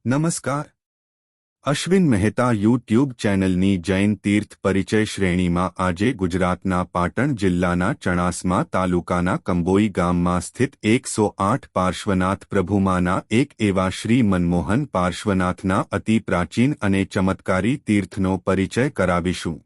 નમસ્કાર. અશ્વિન મહેતા યુટ્યુબ ચેનલની જૈન તીર્થ પરિચય શ્રેણીમાં આજે ગુજરાતના પાટણ જિલ્લાના ચણાસમા તાલુકાના કંબોઈ ગામમાં સ્થિત 108 પાર્શ્વનાથ પ્રભુમાંના એક એવા શ્રી મનમોહન પાર્શ્વનાથના અતિ પ્રાચીન અને ચમત્કારી તીર્થનો પરિચય કરાવીશું.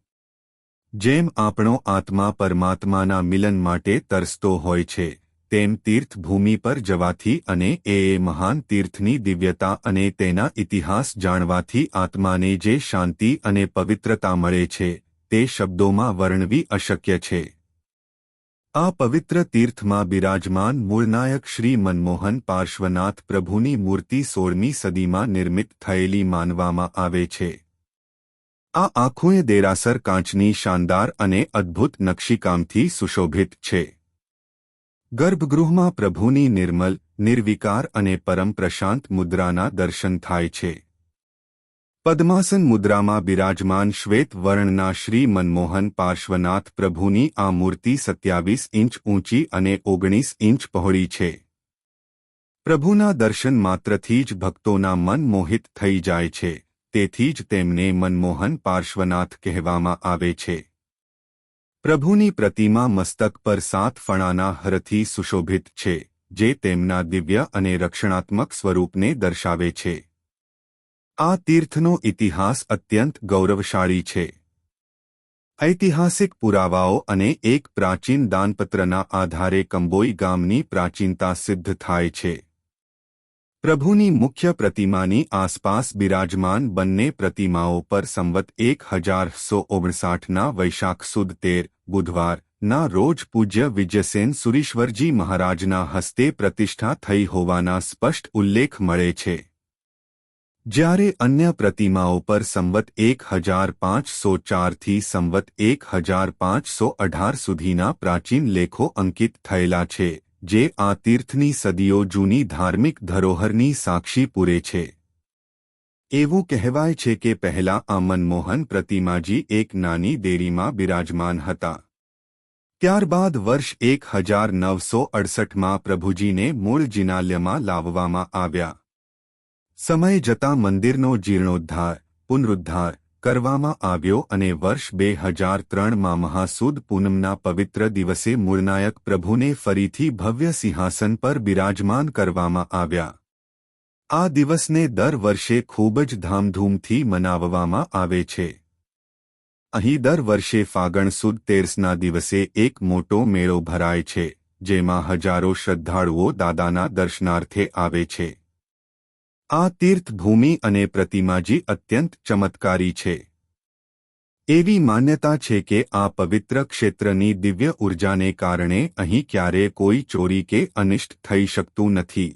જેમ આપણો આત્મા પરમાત્માના મિલન માટે તરસતો હોય છે, તેમ તીર્થ ભૂમિ પર જવાથી અને એ મહાન તીર્થની દિવ્યતા અને તેના ઇતિહાસ જાણવાથી આત્માને જે શાંતિ અને પવિત્રતા મળે છે, તે શબ્દોમાં વર્ણવી અશક્ય છે. આ પવિત્ર તીર્થમાં બિરાજમાન મૂળનાયક શ્રી મનમોહન પાર્શ્વનાથ પ્રભુની મૂર્તિ 16મી સદીમાં નિર્મિત થયેલી માનવામાં આવે છે. આ આખું દેરાસર કાચની શાનદાર અને અદ્ભુત નકશીકામથી સુશોભિત છે. ગર્ભગૃહમાં પ્રભુની નિર્મલ, નિર્વિકાર અને પરમ પ્રશાંત મુદ્રાના દર્શન થાય છે. પદ્માસન મુદ્રામાં બિરાજમાન શ્વેત વર્ણના શ્રી મનમોહન પાર્શ્વનાથ પ્રભુની આ મૂર્તિ 27 ઇંચ ઊંચી અને 19 ઇંચ પહોળી છે. પ્રભુના દર્શન માત્રથી જ ભક્તોના મન મોહિત થઈ જાય છે, તેથી જ તેમને મનમોહન પાર્શ્વનાથ કહેવામાં આવે છે. પ્રભુની પ્રતિમા મસ્તક પર 7 ફણાના હરથી સુશોભિત છે, જે તેમના દિવ્ય અને રક્ષણાત્મક સ્વરૂપને દર્શાવે છે. આ તીર્થનો ઇતિહાસ અત્યંત ગૌરવશાળી છે. ઐતિહાસિક પુરાવાઓ અને એક પ્રાચીન દાનપત્રના આધારે કંબોઈ ગામની પ્રાચીનતા સિદ્ધ થાય છે. પ્રભુની મુખ્ય પ્રતિમાની આસપાસ બિરાજમાન બંને પ્રતિમાઓ પર સંવત 1159ના વૈશાખ સુદ 13 બુધવારના રોજ પૂજ્ય વિજયસેન સુરીશ્વરજી મહારાજના હસ્તે પ્રતિષ્ઠા થઈ હોવાના સ્પષ્ટ ઉલ્લેખ મળે છે. જ્યારે અન્ય પ્રતિમાઓ પર સંવત 1504થી સંવત 1518 સુધીના પ્રાચીન લેખો અંકિત થયેલા છે, જે આ તીર્થની સદીઓ જૂની ધાર્મિક ધરોહરની સાક્ષી પૂરે છે. એવું કહેવાય છે કે પહેલા આ મનમોહન પ્રતિમાજી એક નાની દેરીમાં બિરાજમાન હતા. ત્યારબાદ વર્ષ 1968માં પ્રભુજીને મૂળ જિનાલયમાં લાવવામાં આવ્યા. સમય જતાં મંદિરનો જીર્ણોદ્ધાર, પુનરુદ્ધાર કરવામાં આવ્યો અને વર્ષ 2003માં મહાસુદ પૂનમના પવિત્ર દિવસે મૂળનાયક પ્રભુને ફરીથી ભવ્ય સિંહાસન પર બિરાજમાન કરવામાં આવ્યા. આ દિવસને દર વર્ષે ખૂબ જ ધામધૂમથી મનાવવામાં આવે છે. અહીં દર વર્ષે ફાગણ સુદ 13ના દિવસે એક મોટો મેળો ભરાય છે, જેમાં હજારો શ્રદ્ધાળુઓ દાદાના દર્શનાર્થે આવે છે. આ તીર્થભૂમિ અને પ્રતિમાજી અત્યંત ચમત્કારી છે. એવી માન્યતા છે કે આ પવિત્ર ક્ષેત્રની દિવ્ય ઉર્જાને કારણે અહીં ક્યારેય કોઈ ચોરી કે અનિષ્ટ થઈ શકતું નથી.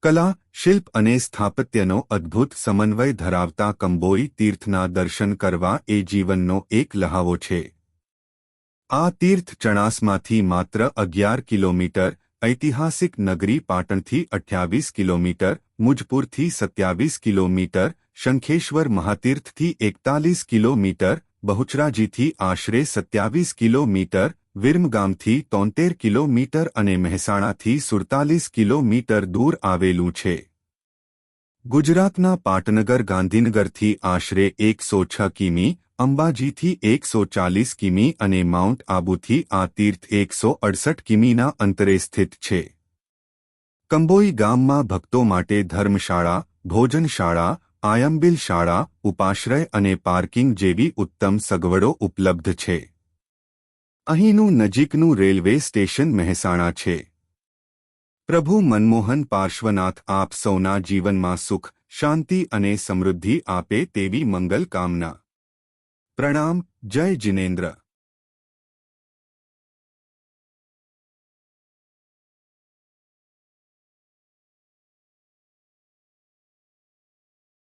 કલા, શિલ્પ અને સ્થાપત્યનો અદ્ભુત સમન્વય ધરાવતા કંબોઈ તીર્થના દર્શન કરવા એ જીવનનો એક લહાવો છે. આ તીર્થ ચણાસમાંથી માત્ર 11 કિલોમીટર, ઐતિહાસિક નગરી પાટણથી 28 કિલોમીટર, મુજપુરથી 27 કિલોમીટર, શંખેશ્વર મહાતીર્થથી 41 કિલોમીટર, બહુચરાજીથી આશરે 27 કિલોમીટર, વિરમગામથી 73 કિલોમીટર અને મહેસાણાથી 47 કિલોમીટર દૂર આવેલું છે. ગુજરાતના પાટનગર ગાંધીનગરથી આશરે 106 કિમી, અંબાજીથી 140 કિમી અને માઉન્ટ આબુથી આ તીર્થ 168 કિમીના અંતરે સ્થિત છે. કંબોઈ ગામમાં ભક્તો માટે ધર્મશાળા, ભોજનશાળા, આયંબિલ શાળા, ઉપાશ્રય અને પાર્કિંગ જેવી ઉત્તમ સગવડો ઉપલબ્ધ છે. અહીંનું નજીકનું રેલવે સ્ટેશન મહેસાણા છે. પ્રભુ મનમોહન પાર્શ્વનાથ આપ સૌના જીવનમાં સુખ, શાંતિ અને સમૃદ્ધિ આપે તેવી મંગલ કામના. પ્રણામ. જય જિનેન્દ્ર.